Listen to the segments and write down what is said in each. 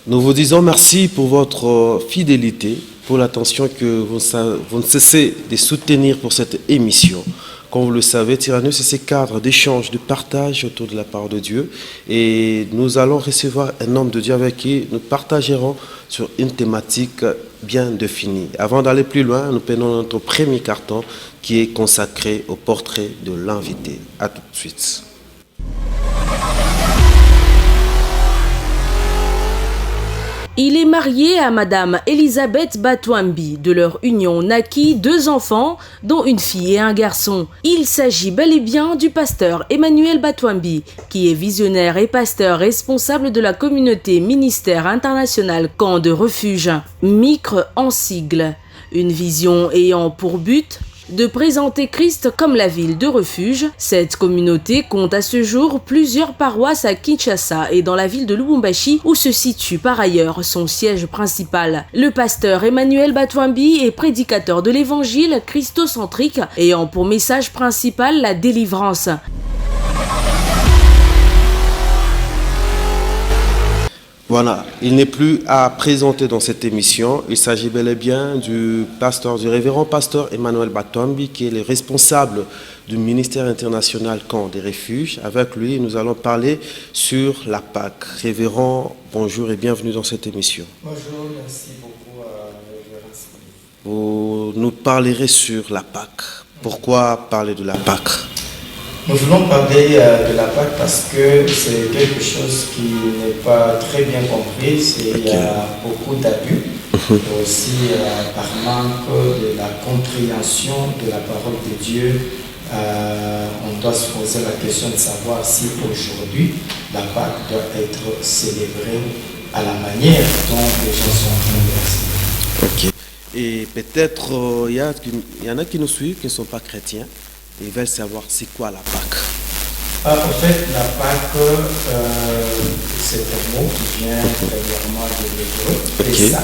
Nous vous disons merci pour votre fidélité, pour l'attention que vous ne cessez de soutenir pour cette émission. Comme vous le savez, Tyrannus, c'est ce cadre d'échange, de partage autour de la parole de Dieu. Et nous allons recevoir un homme de Dieu avec qui nous partagerons sur une thématique bien définie. Avant d'aller plus loin, nous prenons notre premier carton qui est consacré au portrait de l'invité. À tout de suite. Il est marié à Madame Elisabeth Batwambi. De leur union naquit 2 enfants, dont une fille et un garçon. Il s'agit bel et bien du pasteur Emmanuel Batwambi, qui est visionnaire et pasteur responsable de la communauté ministère international Camp de Refuge, MICRE en sigle. Une vision ayant pour but de présenter Christ comme la ville de refuge. Cette communauté compte à ce jour plusieurs paroisses à Kinshasa et dans la ville de Lubumbashi où se situe par ailleurs son siège principal. Le pasteur Emmanuel Batwambi est prédicateur de l'évangile christocentrique ayant pour message principal la délivrance. Voilà, il n'est plus à présenter dans cette émission. Il s'agit bel et bien du révérend pasteur Emmanuel Batwambi, qui est le responsable du ministère international Camp des Refuges. Avec lui, nous allons parler sur la Pâque. Révérend, bonjour et bienvenue dans cette émission. Bonjour, merci beaucoup à Révérence. Vous nous parlerez sur la Pâque. Pourquoi parler de la Pâque? Nous voulons parler de la Pâque parce que c'est quelque chose qui n'est pas très bien compris. Il y a beaucoup d'abus, et aussi par manque de la compréhension de la parole de Dieu. On doit se poser la question de savoir si aujourd'hui la Pâque doit être célébrée à la manière dont les gens sont en train de la célébrer. Ok. Et peut-être il y en a qui nous suivent qui ne sont pas chrétiens. Ils veulent savoir c'est quoi la Pâque. En fait, la Pâque, c'est un mot qui vient premièrement de l'hébreu, Pessa.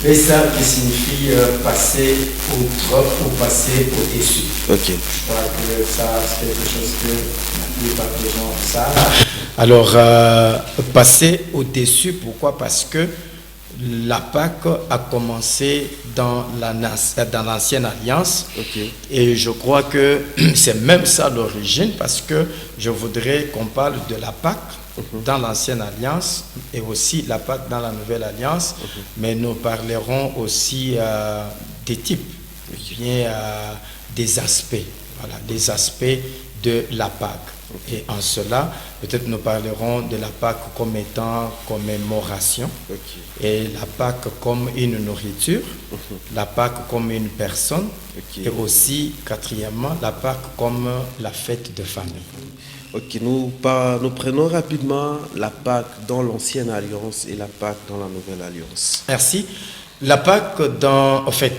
Pessa qui signifie passer outre ou passer au-dessus. Je crois que ça, c'est quelque chose que la plupart des gens savent. Alors, passer au-dessus, pourquoi? Parce que la Pâque a commencé dans l'ancienne alliance et je crois que c'est même ça l'origine, parce que je voudrais qu'on parle de la Pâque dans l'ancienne alliance et aussi la Pâque dans la nouvelle alliance, mais nous parlerons aussi des types, bien des aspects, voilà, des aspects de la Pâque. Et en cela, peut-être nous parlerons de la Pâque comme étant commémoration, et la Pâque comme une nourriture, la Pâque comme une personne, et aussi, quatrièmement, la Pâque comme la fête de famille. Nous prenons rapidement la Pâque dans l'ancienne alliance et la Pâque dans la nouvelle alliance. Merci. La Pâque en fait,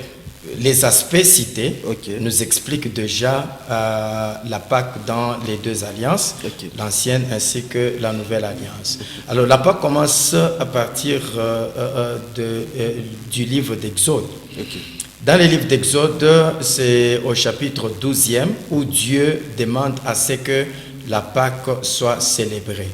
les aspects cités nous expliquent déjà la Pâque dans les 2 alliances, l'ancienne ainsi que la nouvelle alliance. Alors la Pâque commence à partir du livre d'Exode. Dans le livre d'Exode, c'est au chapitre 12e où Dieu demande à ce que la Pâque soit célébrée.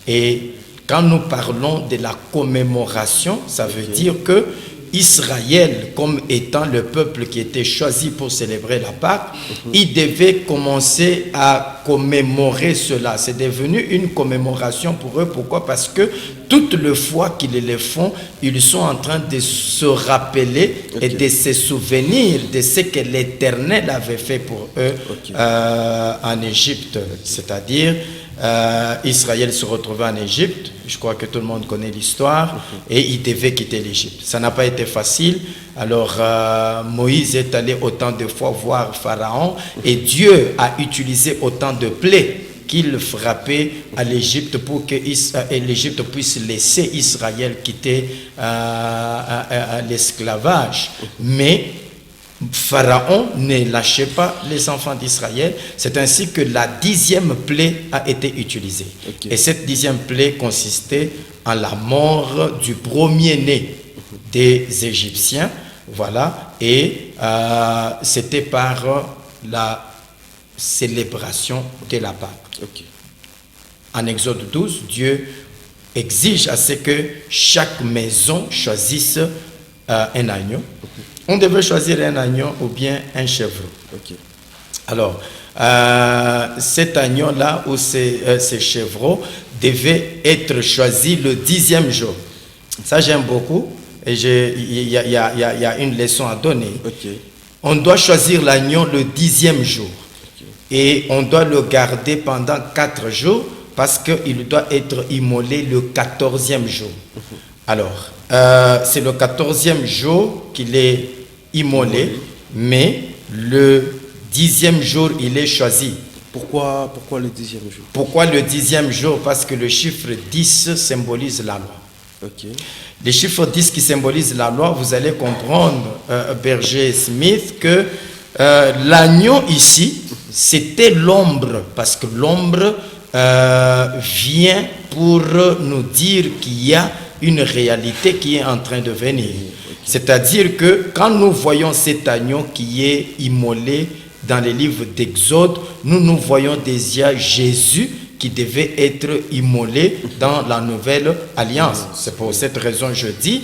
Et quand nous parlons de la commémoration, ça veut dire que Israël, comme étant le peuple qui était choisi pour célébrer la Pâque, il devait commencer à commémorer cela. C'est devenu une commémoration pour eux. Pourquoi? Parce que toutes les fois qu'ils le font, ils sont en train de se rappeler et de se souvenir de ce que l'Éternel avait fait pour eux en Égypte. C'est-à-dire, Israël se retrouvait en Égypte, je crois que tout le monde connaît l'histoire, et il devait quitter l'Égypte. Ça n'a pas été facile. Alors Moïse est allé autant de fois voir Pharaon, et Dieu a utilisé autant de plaies qu'il frappait à l'Égypte pour que l'Égypte puisse laisser Israël quitter l'esclavage. Mais Pharaon ne lâchait pas les enfants d'Israël. C'est ainsi que la 10e plaie a été utilisée. Et cette 10e plaie consistait en la mort du premier-né des Égyptiens. Voilà. Et c'était par la célébration de la Pâque. En Exode 12, Dieu exige à ce que chaque maison choisisse un agneau. On devait choisir un agneau ou bien un chèvreau. Ok. Alors, cet agneau-là ou ces chèvreaux devaient être choisis le 10e jour. Ça, j'aime beaucoup. Et il y a une leçon à donner. Ok. On doit choisir l'agneau le 10e jour. Et on doit le garder pendant 4 jours parce qu'il doit être immolé le 14e jour. Alors, c'est le 14e jour qu'il est immolé, mais le 10e jour, il est choisi. Pourquoi le 10e jour? Pourquoi le 10e jour? Parce que le chiffre 10 symbolise la loi. Ok. Les chiffres 10 qui symbolisent la loi, vous allez comprendre, Berger Smith, que l'agneau ici, c'était l'ombre, parce que l'ombre vient pour nous dire qu'il y a une réalité qui est en train de venir. C'est-à-dire que quand nous voyons cet agneau qui est immolé dans les livres d'Exode, nous voyons déjà Jésus qui devait être immolé dans la nouvelle alliance. C'est pour cette raison je dis,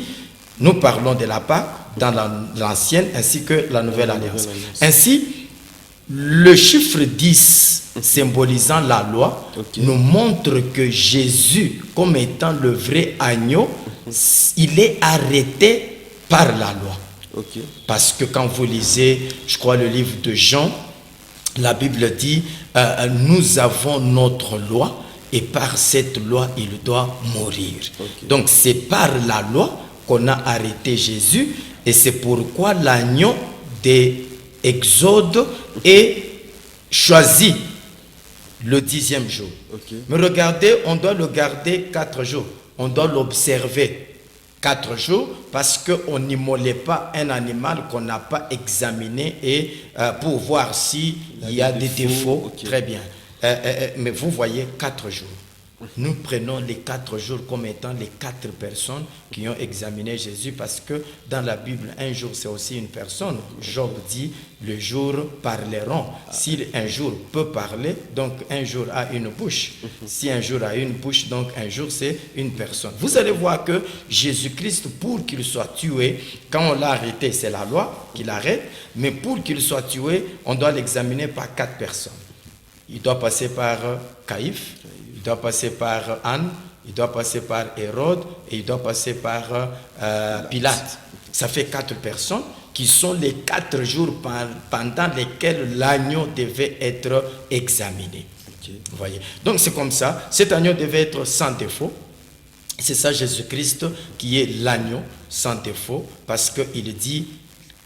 nous parlons de la Pâque dans l'ancienne ainsi que la nouvelle alliance. Ainsi, le chiffre 10 symbolisant la loi nous montre que Jésus, comme étant le vrai agneau, il est arrêté par la loi. Parce que quand vous lisez, je crois, le livre de Jean, la Bible dit, nous avons notre loi et par cette loi, il doit mourir. Donc c'est par la loi qu'on a arrêté Jésus et c'est pourquoi l'agneau d'Exode est choisi le 10e jour. Mais regardez, on doit le garder 4 jours. On doit l'observer 4 jours parce qu'on n'immolait pas un animal qu'on n'a pas examiné et pour voir s'il y a des défauts. Très bien. Mais vous voyez 4 jours. Nous prenons les 4 jours comme étant les 4 personnes qui ont examiné Jésus parce que dans la Bible, un jour c'est aussi une personne. Job dit, le jour parleront. Si un jour peut parler, donc un jour a une bouche. Si un jour a une bouche, donc un jour c'est une personne. Vous allez voir que Jésus-Christ, pour qu'il soit tué, quand on l'a arrêté, c'est la loi qui l'arrête, mais pour qu'il soit tué, on doit l'examiner par 4 personnes. Il doit passer par Caïphe, il doit passer par Anne, il doit passer par Hérode et il doit passer par Pilate. Ça fait 4 personnes qui sont les 4 jours pendant lesquels l'agneau devait être examiné. Vous voyez? Donc c'est comme ça, cet agneau devait être sans défaut. C'est ça Jésus-Christ qui est l'agneau sans défaut parce qu'il dit,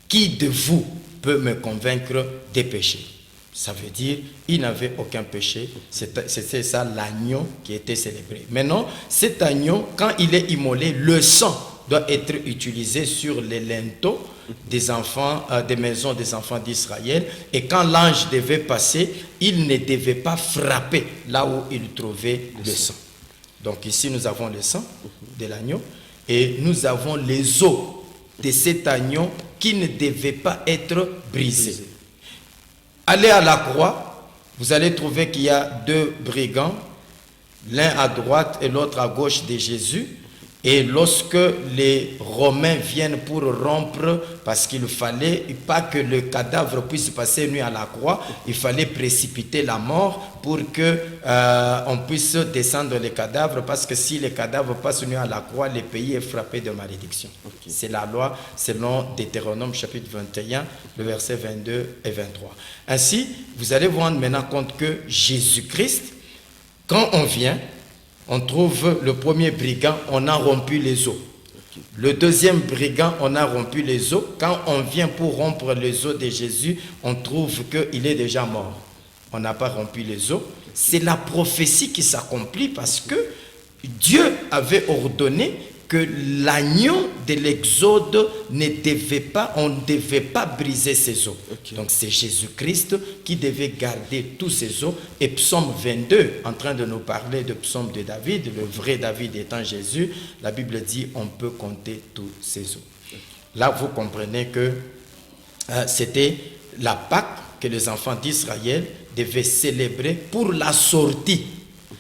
qui de vous peut me convaincre des péchés? Ça veut dire il n'avait aucun péché. C'était ça l'agneau qui était célébré. Maintenant, cet agneau, quand il est immolé, le sang doit être utilisé sur les linteaux des enfants, des maisons des enfants d'Israël. Et quand l'ange devait passer, il ne devait pas frapper là où il trouvait le sang. Donc ici, nous avons le sang de l'agneau et nous avons les os de cet agneau qui ne devaient pas être brisés. Allez à la croix, vous allez trouver qu'il y a 2 brigands, l'un à droite et l'autre à gauche de Jésus. Et lorsque les Romains viennent pour rompre, parce qu'il fallait pas que le cadavre puisse passer nu à la croix, il fallait précipiter la mort pour que on puisse descendre les cadavres, parce que si les cadavres passent nu à la croix, le pays est frappé de malédiction. C'est la loi selon Deutéronome chapitre 21, le verset 22 et 23. Ainsi, vous allez vous rendre maintenant compte que Jésus-Christ, quand on vient, on trouve le premier brigand, on a rompu les os. Le deuxième brigand, on a rompu les os. Quand on vient pour rompre les os de Jésus, on trouve qu'il est déjà mort. On n'a pas rompu les os. C'est la prophétie qui s'accomplit parce que Dieu avait ordonné que l'agneau de l'Exode ne devait pas, on ne devait pas briser ses os. Donc c'est Jésus-Christ qui devait garder tous ses os. Et Psaume 22, en train de nous parler de Psaume de David, le vrai David étant Jésus, la Bible dit on peut compter tous ses os. Là, vous comprenez que c'était la Pâque que les enfants d'Israël devaient célébrer pour la sortie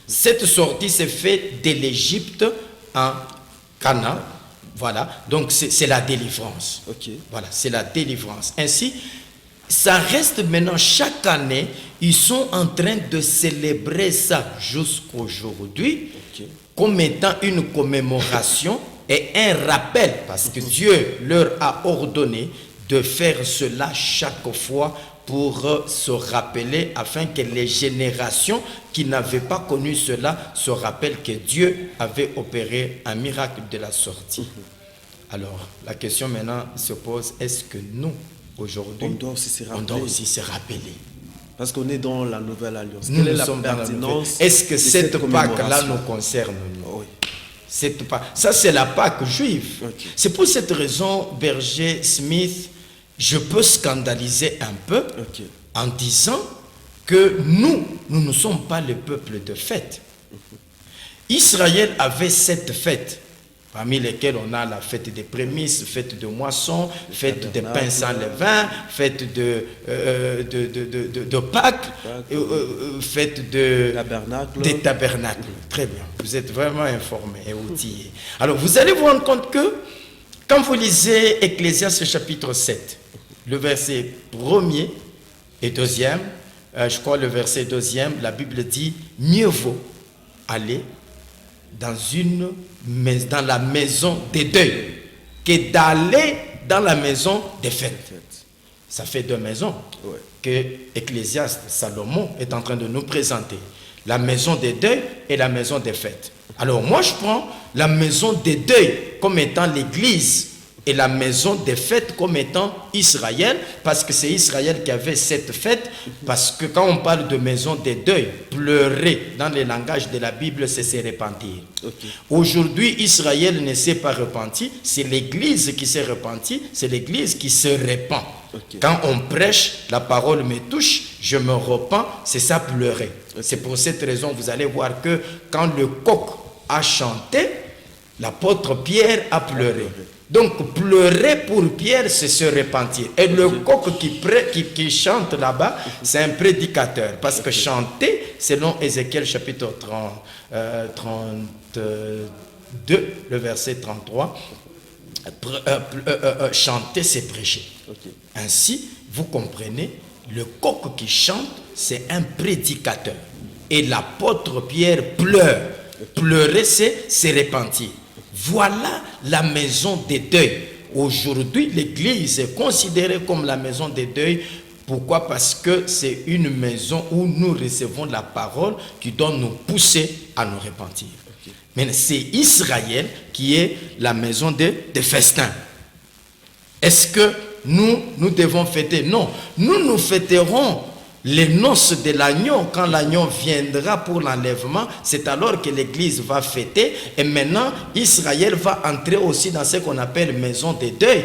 Cette sortie s'est faite de l'Égypte en Canaan. Voilà, donc c'est la délivrance. Voilà, c'est la délivrance. Ainsi, ça reste maintenant chaque année, ils sont en train de célébrer ça jusqu'aujourd'hui comme étant une commémoration et un rappel, parce que Dieu leur a ordonné de faire cela chaque fois pour se rappeler, afin que les générations qui n'avaient pas connu cela se rappellent que Dieu avait opéré un miracle de la sortie. Alors, la question maintenant se pose, est-ce que nous, aujourd'hui, on doit aussi se rappeler? Parce qu'on est dans la nouvelle alliance. Quelle est la pertinence? Est-ce que cette Pâque-là nous concerne, nous? Oui. Cette Pâque, ça, c'est la Pâque juive. C'est pour cette raison, Berger Smith, je peux scandaliser un peu en disant que nous ne sommes pas le peuple de fête. Israël avait 7 fêtes, parmi lesquelles on a la fête des prémices, fête de moisson, fête des pains sans levain, fête de Pâques, fête des tabernacles. Très bien, vous êtes vraiment informés et outillés. Alors vous allez vous rendre compte que quand vous lisez Ecclésiaste chapitre 7, le verset 1er et 2e, je crois le verset 2e, la Bible dit « Mieux vaut aller dans la maison des deuils que d'aller dans la maison des fêtes. » Ça fait 2 maisons que Ecclésiaste, Salomon, est en train de nous présenter. La maison des deuils et la maison des fêtes. Alors moi je prends la maison des deuils comme étant l'église et la maison des fêtes comme étant Israël, parce que c'est Israël qui avait cette fête, parce que quand on parle de maison des deuils, pleurer dans le langage de la Bible, c'est se repentir. Aujourd'hui, Israël ne s'est pas repenti, c'est l'église qui s'est repentie, c'est l'église qui se repent. Quand on prêche, la parole me touche, je me repens, c'est ça pleurer. C'est pour cette raison, vous allez voir que quand le coq a chanté, l'apôtre Pierre a pleuré. Donc pleurer pour Pierre, c'est se repentir. Et le coq qui chante là-bas, c'est un prédicateur. Parce que chanter, selon Ézéchiel chapitre 32, le verset 33, chanter, c'est prêcher. Ainsi, vous comprenez, le coq qui chante, c'est un prédicateur. Et l'apôtre Pierre pleure. Pleurer, c'est se repentir. Voilà la maison des deuils. Aujourd'hui, l'église est considérée comme la maison des deuils. Pourquoi? Parce que c'est une maison où nous recevons la parole qui doit nous pousser à nous repentir. Mais c'est Israël qui est la maison des festins. Est-ce que nous devons fêter? Non, nous fêterons les noces de l'agneau. Quand l'agneau viendra pour l'enlèvement, c'est alors que l'église va fêter. Et maintenant, Israël va entrer aussi dans ce qu'on appelle maison des deuils.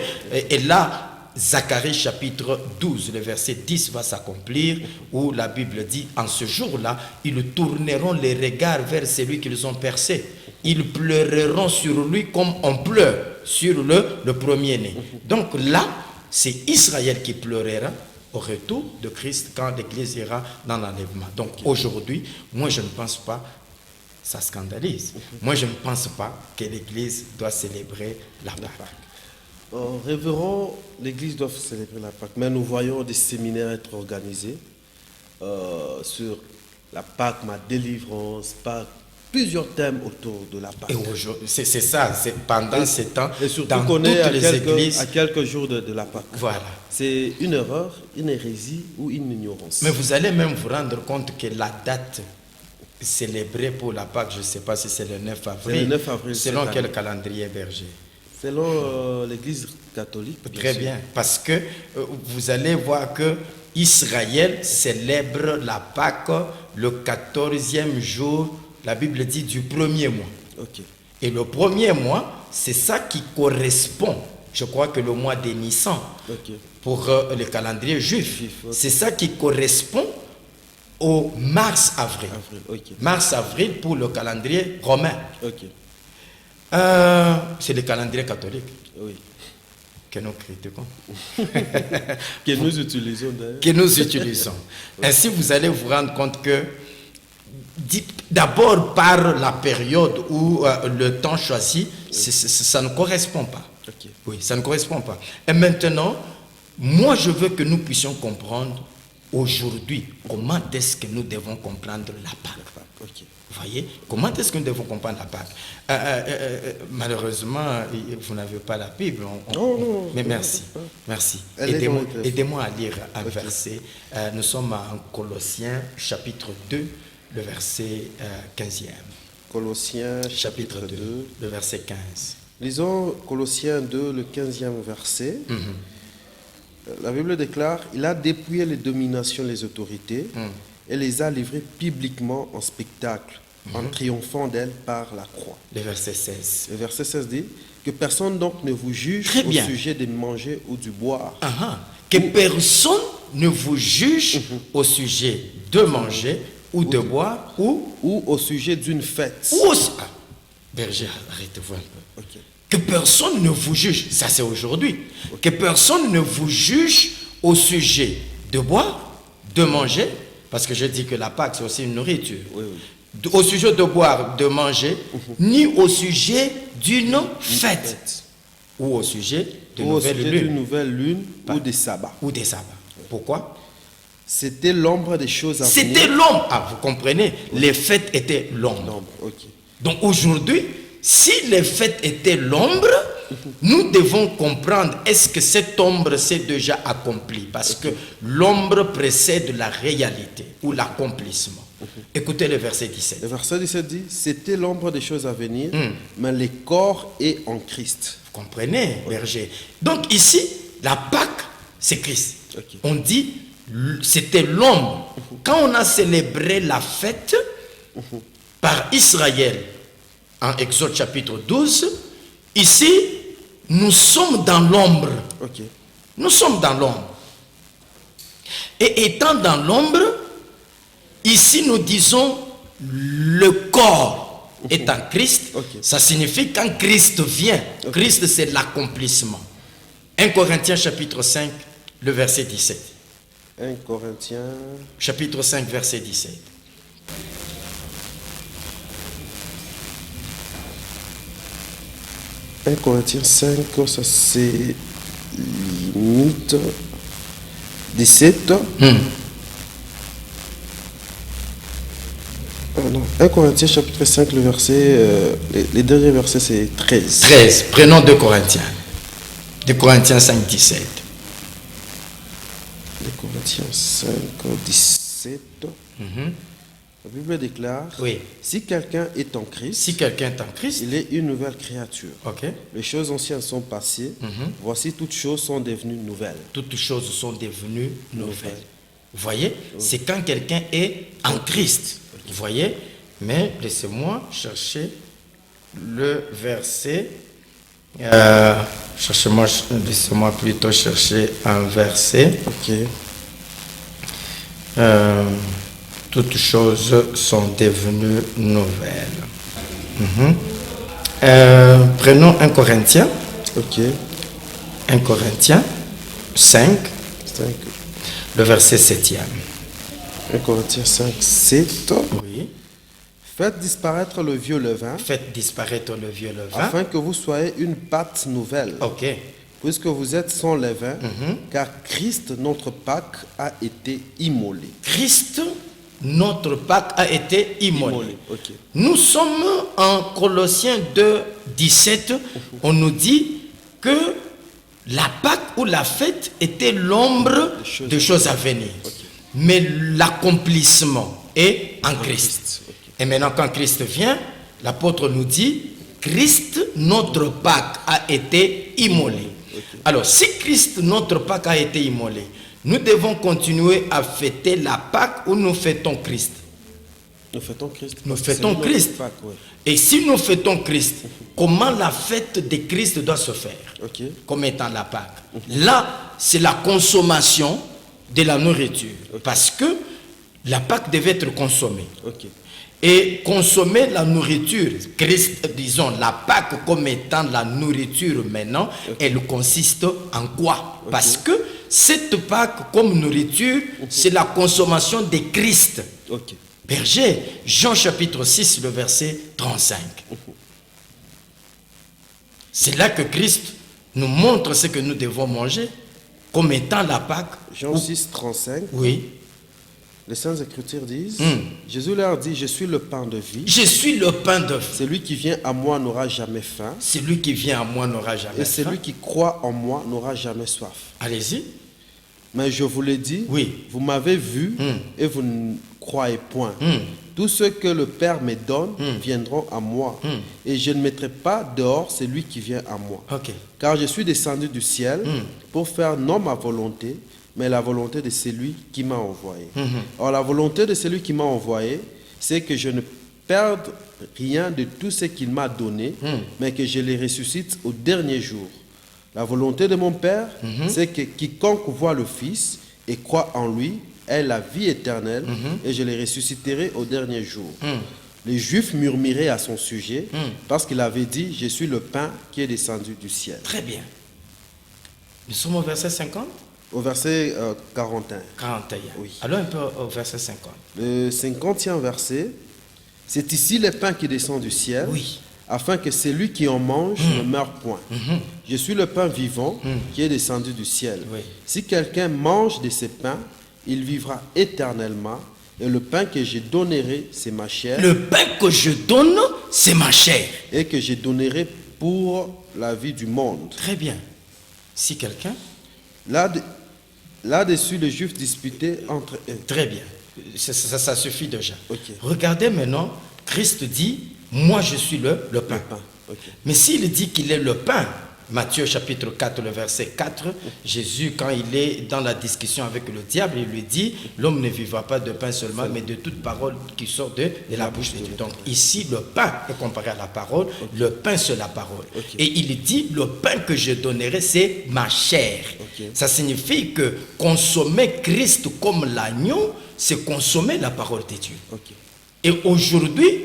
Et là, Zacharie chapitre 12, le verset 10 va s'accomplir, où la Bible dit, en ce jour-là, ils tourneront les regards vers celui qu'ils ont percé. Ils pleureront sur lui comme on pleure sur le premier-né. Donc là, c'est Israël qui pleurera au retour de Christ quand l'Église ira dans l'enlèvement. Donc aujourd'hui, moi je ne pense pas, ça scandalise, moi je ne pense pas que l'Église doit célébrer la Pâque. Révérend, l'Église doit célébrer la Pâque, mais nous voyons des séminaires être organisés sur la Pâque, ma délivrance, Pâque, plusieurs thèmes autour de la Pâque. C'est ça, c'est pendant ces temps, et surtout dans qu'on toutes est les églises. à quelques jours de la Pâque. Voilà. C'est une erreur, une hérésie ou une ignorance. Mais vous allez même vous rendre compte que la date célébrée pour la Pâque, je ne sais pas si c'est le 9 avril. C'est le 9 avril. Selon quel calendrier, Berger? Selon l'Église catholique. Très bien, parce que vous allez voir que Israël célèbre la Pâque le 14e jour, la Bible dit, du premier mois. Et le premier mois, c'est ça qui correspond, je crois que le mois de Nissan, pour le calendrier juif. C'est ça qui correspond au mars-avril. Mars-avril pour le calendrier romain. C'est le calendrier catholique. Que nous critiquons. Que nous utilisons d'ailleurs. Que nous utilisons. Ainsi, vous allez vous rendre compte que d'abord par la période où le temps choisi, ça ne correspond pas. Ok. Oui, ça ne correspond pas. Et maintenant, moi je veux que nous puissions comprendre aujourd'hui comment est-ce que nous devons comprendre la Pâque. Ok. Vous voyez, comment est-ce que nous devons comprendre la Pâque? Malheureusement, vous n'avez pas la Bible. Non. Mais merci. Merci. Aidez-moi à lire un verset. Nous sommes en Colossiens chapitre 2, le verset 15e. Colossiens Chapitre 2, le verset 15. Lisons Colossiens 2, le 15e verset. La Bible déclare, il a dépouillé les dominations, les autorités, et les a livrées publiquement en spectacle, en triomphant d'elles par la croix. Le verset 16. Le verset 16 dit, que personne donc ne vous juge Très au bien. sujet de manger ou du boire. Que personne ne vous juge au sujet de manger ou de boire ou Ou au sujet d'une fête. aussi. Berger, arrêtez-vous un peu. Ok. Que personne ne vous juge, ça c'est aujourd'hui. Que personne ne vous juge au sujet de boire, de manger, parce que je dis que la Pâque c'est aussi une nourriture. Oui. Au sujet de boire, de manger, ni au sujet d'une fête, ou au sujet de Ou au nouvelle sujet d'une lune, nouvelle lune ou des sabbats. ou des sabbats. Pourquoi? C'était l'ombre des choses à C'était venir. l'ombre. Ah, vous comprenez? Les fêtes étaient l'ombre. L'ombre, ok. Donc aujourd'hui, si les fêtes étaient l'ombre, nous devons comprendre est-ce que cette ombre s'est déjà accomplie, parce que l'ombre précède la réalité ou l'accomplissement. Écoutez le verset 17. Le verset 17 dit, c'était l'ombre des choses à venir, mais le corps est en Christ. Vous comprenez, berger? Donc ici, la Pâque, c'est Christ. Ok. On dit, c'était l'ombre. Quand on a célébré la fête par Israël, en Exode chapitre 12, ici, nous sommes dans l'ombre. Ok. Nous sommes dans l'ombre. Et étant dans l'ombre, ici nous disons le corps est en Christ. Ok. Ça signifie quand Christ vient. Christ c'est l'accomplissement. 1 Corinthiens chapitre 5, le verset 17. 1 Corinthiens, Chapitre 5, verset 17. « 1 Corinthiens 5, ça c'est limite 17. Non. 1 Corinthiens chapitre 5, le verset, les derniers versets c'est 13. 13. Prenons 2 Corinthiens. 2 Corinthiens 5, 17. 2 Corinthiens 5, 17. La Bible déclare, Oui. si quelqu'un est en Christ, Si quelqu'un est en Christ, il est une nouvelle créature. ok, Les choses anciennes sont passées, voici toutes choses sont devenues nouvelles. toutes choses sont devenues nouvelles. Vous voyez, c'est quand quelqu'un est en Christ. Vous voyez, mais laissez-moi chercher le verset. Laissez-moi plutôt chercher un verset. Ok. Toutes choses sont devenues nouvelles. Prenons 1 Corinthiens. Ok. 1 Corinthiens 5, 5. le verset 7e. 1 Corinthiens 5, 7. Oui. Faites disparaître le vieux levain, Faites disparaître le vieux levain. afin que vous soyez une pâte nouvelle, Ok. puisque vous êtes sans levain, car Christ, notre Pâque, a été immolé. Christ, notre Pâque, a été immolé. Ok. Nous sommes en Colossiens 2, 17. On nous dit que la Pâque ou la fête était l'ombre des choses à venir. Mais l'accomplissement est en Christ. Et maintenant, quand Christ vient, l'apôtre nous dit, Christ, notre Pâque, a été immolé. Alors, si Christ, notre Pâque, a été immolé, nous devons continuer à fêter la Pâque ou nous fêtons Christ. Nous fêtons Christ. Nous parce que fêtons c'est notre Christ. Pâque, ouais. Et si nous fêtons Christ, comment la fête de Christ doit se faire? Ok. Comme étant la Pâque. Là, c'est la consommation de la nourriture. Parce que la Pâque devait être consommée. Ok. Et consommer la nourriture, Christ, disons, la Pâque comme étant la nourriture maintenant, elle consiste en quoi? Parce que cette Pâque comme nourriture, c'est la consommation de Christ. Ok. berger. Jean chapitre 6, le verset 35. C'est là que Christ nous montre ce que nous devons manger comme étant la Pâque. Jean 6, 35. Oui. Les Saintes Écritures disent, Jésus leur dit, je suis le pain de vie. Je suis le pain de vie. Celui qui vient à moi n'aura jamais faim. Celui qui vient à moi n'aura jamais faim. Et celui qui croit en moi n'aura jamais soif. Allez-y. Mais je vous l'ai dit, oui. Vous m'avez vu et vous ne croyez point. Tous ceux que le Père me donne viendront à moi. Et je ne mettrai pas dehors celui qui vient à moi. Okay. Car je suis descendu du ciel pour faire non ma volonté, mais la volonté de celui qui m'a envoyé. Or, la volonté de celui qui m'a envoyé, c'est que je ne perde rien de tout ce qu'il m'a donné, mais que je les ressuscite au dernier jour. La volonté de mon Père, c'est que quiconque voit le Fils et croit en lui ait la vie éternelle, et je les ressusciterai au dernier jour. Les Juifs murmuraient à son sujet, parce qu'il avait dit, je suis le pain qui est descendu du ciel. Très bien. Nous sommes au verset 50 ? Au verset 41. 41. Oui. Allons un peu au verset 50. Le 50e verset, c'est ici le pain qui descend du ciel, oui. Afin que celui qui en mange ne meure point. Je suis le pain vivant qui est descendu du ciel. Oui. Si quelqu'un mange de ces pains, il vivra éternellement, et le pain que je donnerai, c'est ma chair. Le pain que je donne, c'est ma chair. Et que je donnerai pour la vie du monde. Très bien. Si quelqu'un... Là-dessus, les Juifs disputaient entre eux. Très bien. Ça suffit déjà. Okay. Regardez maintenant, Christ dit, moi je suis le pain. Okay. Mais s'il dit qu'il est le pain, Matthieu chapitre 4, le verset 4, Jésus, quand il est dans la discussion avec le diable, il lui dit, l'homme ne vivra pas de pain seulement, mais de toute parole qui sort de la bouche de Dieu. Donc ici, le pain est comparé à la parole, le pain c'est la parole. Et il dit, le pain que je donnerai, c'est ma chair. Ça signifie que consommer Christ comme l'agneau, c'est consommer la parole de Dieu. Et aujourd'hui,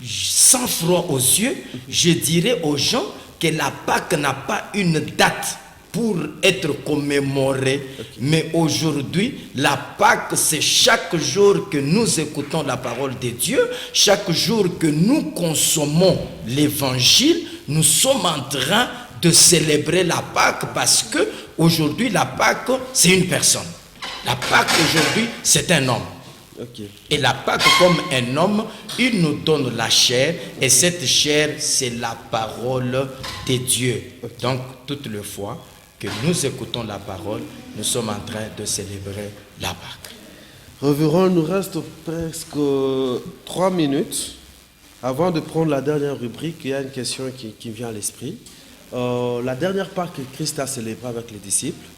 sans froid aux yeux, je dirais aux gens que la Pâque n'a pas une date pour être commémorée, mais aujourd'hui, la Pâque, c'est chaque jour que nous écoutons la parole de Dieu, chaque jour que nous consommons l'évangile, nous sommes en train de célébrer la Pâque parce que aujourd'hui, la Pâque, c'est une personne. La Pâque aujourd'hui, c'est un homme. Et la Pâque, comme un homme, il nous donne la chair, et cette chair, c'est la parole de Dieu. Donc, toutes les fois que nous écoutons la parole, nous sommes en train de célébrer la Pâque. Révérend, il nous reste presque 3 minutes. Avant de prendre la dernière rubrique, il y a une question qui vient à l'esprit. La dernière Pâque que Christ a célébrée avec les disciples,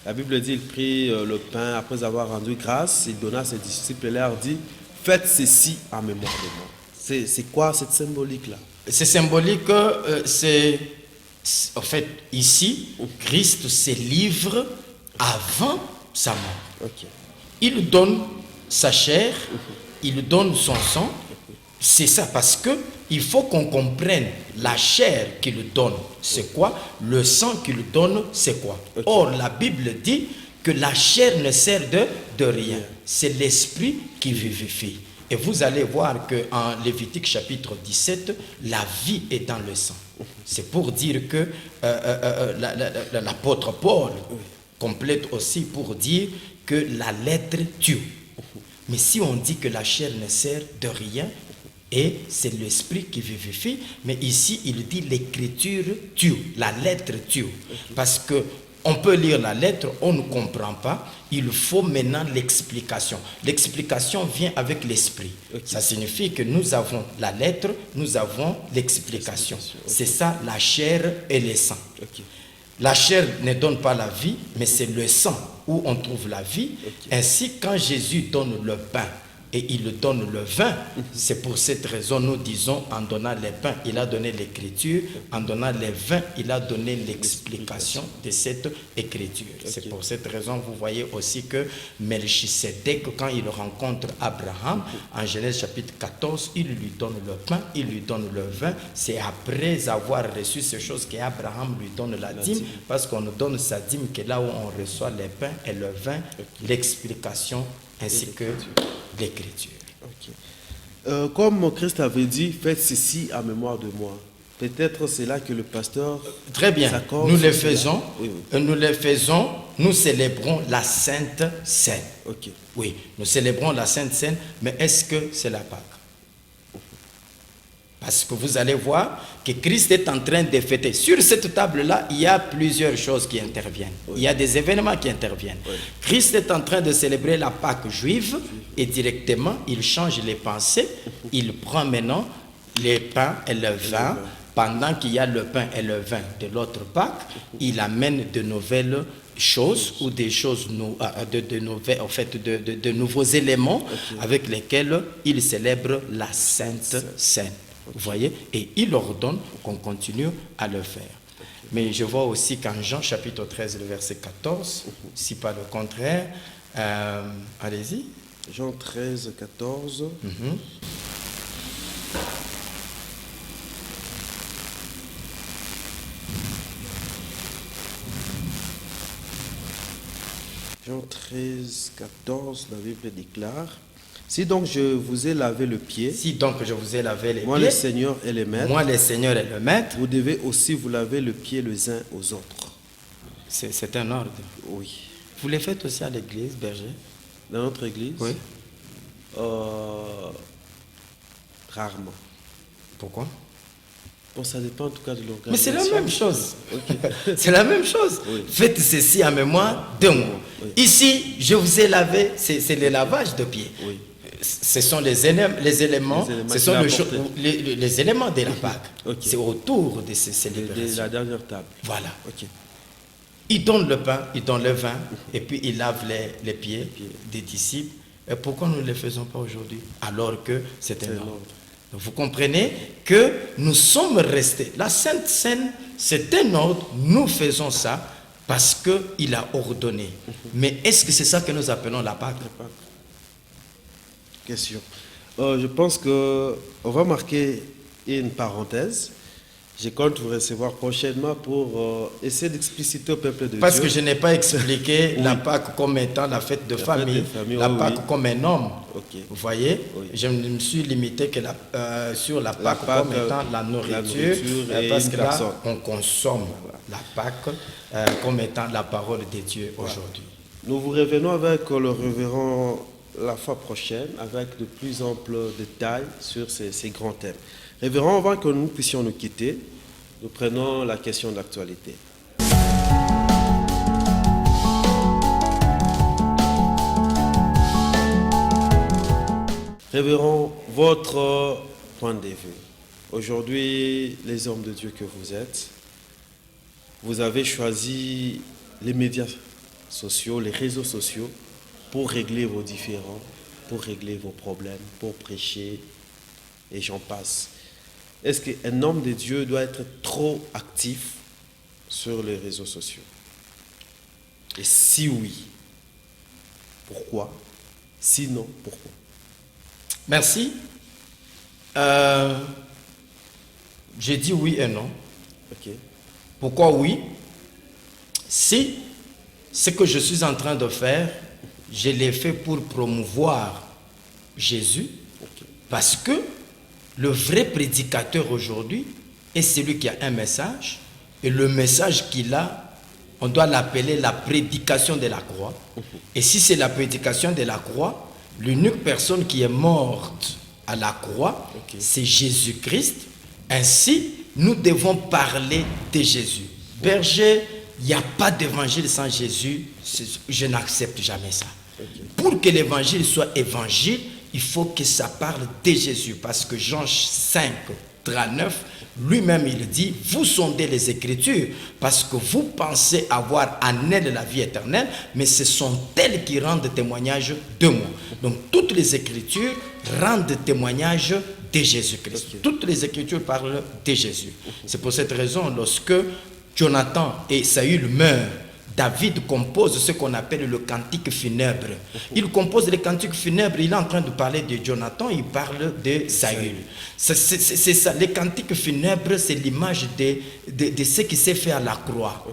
la Bible dit, il prit le pain, après avoir rendu grâce, il donna à ses disciples et leur dit, faites ceci en mémoire de moi. C'est quoi cette symbolique-là? C'est symbolique, c'est en fait ici, Christ se livre avant sa mort. Il donne sa chair, il donne son sang. C'est ça, parce que il faut qu'on comprenne la chair qu'il donne, c'est quoi? Le sang qu'il donne, c'est quoi? Or, la Bible dit que la chair ne sert de rien. C'est l'esprit qui vivifie. Et vous allez voir qu'en Lévitique chapitre 17, la vie est dans le sang. C'est pour dire que l'apôtre Paul complète aussi pour dire que la lettre tue. Mais si on dit que la chair ne sert de rien, et c'est l'esprit qui vivifie, mais ici il dit l'écriture tue, la lettre tue. Parce que on peut lire la lettre, on ne comprend pas, il faut maintenant l'explication. L'explication vient avec l'esprit. Ça signifie que nous avons la lettre, nous avons l'explication. C'est ça la chair et le sang. La chair ne donne pas la vie, mais c'est le sang où on trouve la vie. Ainsi, quand Jésus donne le pain, et il donne le vin, c'est pour cette raison nous disons, en donnant le pain, il a donné l'écriture, en donnant le vin, il a donné l'explication de cette écriture. C'est pour cette raison, vous voyez aussi que Melchisédek, quand il rencontre Abraham, en Genèse chapitre 14, il lui donne le pain, il lui donne le vin, c'est après avoir reçu ces choses qu'Abraham lui donne la dîme, parce qu'on nous donne sa dîme, que là où on reçoit le pain et le vin, l'explication ainsi que l'écriture. Ok. Comme Christ avait dit, faites ceci en mémoire de moi. Peut-être c'est là que le pasteur... Très bien, nous le faisons, oui. Nous célébrons la Sainte Seine. Ok. Oui, nous célébrons la Sainte Seine, mais est-ce que c'est la Pâque? Parce que vous allez voir que Christ est en train de fêter. Sur cette table-là, il y a plusieurs choses qui interviennent. Oui. Il y a des événements qui interviennent. Oui. Christ est en train de célébrer la Pâque juive et directement, il change les pensées. Il prend maintenant les pains et le vin. Pendant qu'il y a le pain et le vin de l'autre Pâque, il amène de nouvelles choses ou des choses de nouveaux éléments avec lesquels il célèbre la Sainte Seine. Vous voyez? Et il ordonne qu'on continue à le faire. Mais je vois aussi qu'en Jean chapitre 13, le verset 14, si pas le contraire, allez-y. Jean 13, 14. Jean 13, 14, la Bible déclare: si donc je vous ai lavé le pied, moi le Seigneur et le Maître, vous devez aussi vous laver le pied les uns aux autres. C'est un ordre. Oui. Vous le faites aussi à l'église, berger? Dans notre église? Oui. Rarement. Pourquoi? Bon, ça dépend en tout cas de l'organisation. Mais c'est la même chose. Okay. C'est la même chose. Oui. Faites ceci en mémoire de moi. Oui. Ici, je vous ai lavé, c'est le lavage de pieds. Oui. Ce sont les éléments ce sont les éléments de la Pâque. Okay. C'est autour de ces célébrations. De la dernière table. Voilà. Okay. Il donne le pain, il donne le vin, et puis il lave les pieds des disciples. Et pourquoi nous ne le faisons pas aujourd'hui, alors que c'est un ordre? Donc vous comprenez que nous sommes restés. La Sainte Seine, c'est un ordre. Nous faisons ça parce qu'il a ordonné. Mais est-ce que c'est ça que nous appelons la Pâque? Question. Je pense qu'on va marquer une parenthèse. Je compte vous recevoir prochainement pour essayer d'expliciter au peuple de Dieu. Parce que je n'ai pas expliqué la Pâque comme étant la fête de famille, la Pâque comme un homme. Okay. Vous voyez, je me suis limité que sur la Pâque comme étant la nourriture parce que là, on consomme la Pâque comme étant la parole de Dieu aujourd'hui. Nous vous revenons avec le révérend la fois prochaine avec de plus amples détails sur ces grands thèmes. Révérend, avant que nous puissions nous quitter, nous prenons la question d'actualité. Révérend, votre point de vue. Aujourd'hui, les hommes de Dieu que vous êtes, vous avez choisi les médias sociaux, les réseaux sociaux, pour régler vos différends, pour régler vos problèmes, pour prêcher, et j'en passe. Est-ce qu'un homme de Dieu doit être trop actif sur les réseaux sociaux? Et si oui, pourquoi? Sinon, pourquoi? Merci. J'ai dit oui et non. Okay. Pourquoi oui? Si ce que je suis en train de faire, je l'ai fait pour promouvoir Jésus, parce que le vrai prédicateur aujourd'hui est celui qui a un message, et le message qu'il a, on doit l'appeler la prédication de la croix. Et si c'est la prédication de la croix, l'unique personne qui est morte à la croix, c'est Jésus-Christ. Ainsi, nous devons parler de Jésus. Berger, il n'y a pas d'évangile sans Jésus, je n'accepte jamais ça. Pour que l'évangile soit évangile, il faut que ça parle de Jésus, parce que Jean 5, 39, lui-même il dit, vous sondez les Écritures, parce que vous pensez avoir en elles la vie éternelle, mais ce sont elles qui rendent témoignage de moi. Donc toutes les Écritures rendent témoignage de Jésus-Christ. Toutes les Écritures parlent de Jésus. C'est pour cette raison, lorsque Jonathan et Saül meurent, David compose ce qu'on appelle le cantique funèbre. Il compose le cantique funèbre, il est en train de parler de Jonathan, il parle de Saül. C'est ça, le cantique funèbre, c'est l'image de ce qui s'est fait à la croix.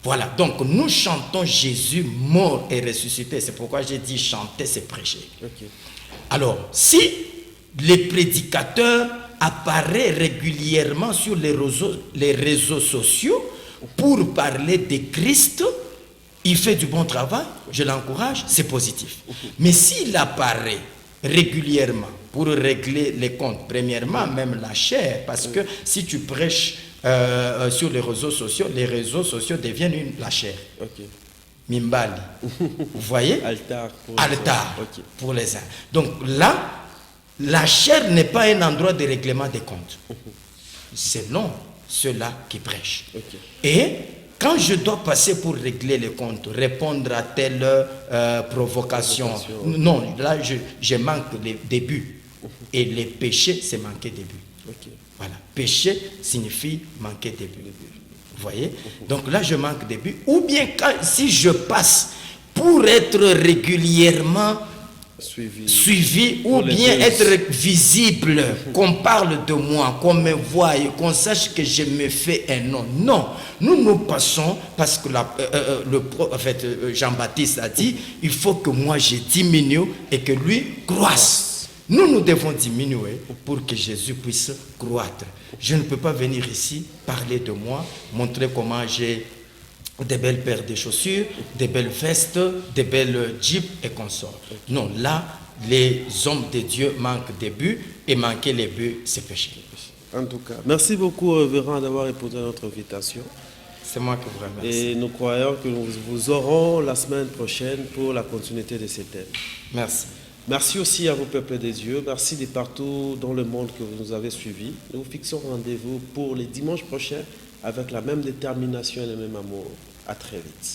Voilà, donc nous chantons Jésus mort et ressuscité. C'est pourquoi j'ai dit chanter, c'est prêcher. Alors, si les prédicateurs apparaissent régulièrement sur les réseaux sociaux pour parler de Christ, il fait du bon travail, je l'encourage, c'est positif. Mais s'il apparaît régulièrement pour régler les comptes, premièrement, même la chair, parce que si tu prêches sur les réseaux sociaux deviennent la chair. Okay. Mimbali. Vous voyez? Altar. Pour les uns. Donc là, la chair n'est pas un endroit de règlement des comptes. Selon ceux-là qui prêchent. Okay. Et quand je dois passer pour régler les comptes, répondre à telle provocation, non, là je manque les débuts. Et les péchés, c'est manquer des buts. Okay. Voilà. Péché signifie manquer des buts. Vous voyez? Donc là, je manque des buts. Ou bien si je passe pour être régulièrement suivi ou bien être visible, qu'on parle de moi, qu'on me voie, qu'on sache que je me fais un nom. Non, nous passons parce que Jean-Baptiste a dit, il faut que moi je diminue et que lui croisse. Nous devons diminuer pour que Jésus puisse croître. Je ne peux pas venir ici parler de moi, montrer comment j'ai des belles paires de chaussures, des belles vestes, des belles jeeps et consorts. Non, là, les hommes de Dieu manquent des buts et manquer les buts, c'est péché. En tout cas, merci beaucoup, révérend, d'avoir répondu à notre invitation. C'est moi qui vous remercie. Et nous croyons que nous vous aurons la semaine prochaine pour la continuité de ces thèmes. Merci. Merci aussi à vous, peuple des dieux. Merci de partout dans le monde que vous nous avez suivis. Nous vous fixons rendez-vous pour les dimanches prochains avec la même détermination et le même amour. À très vite.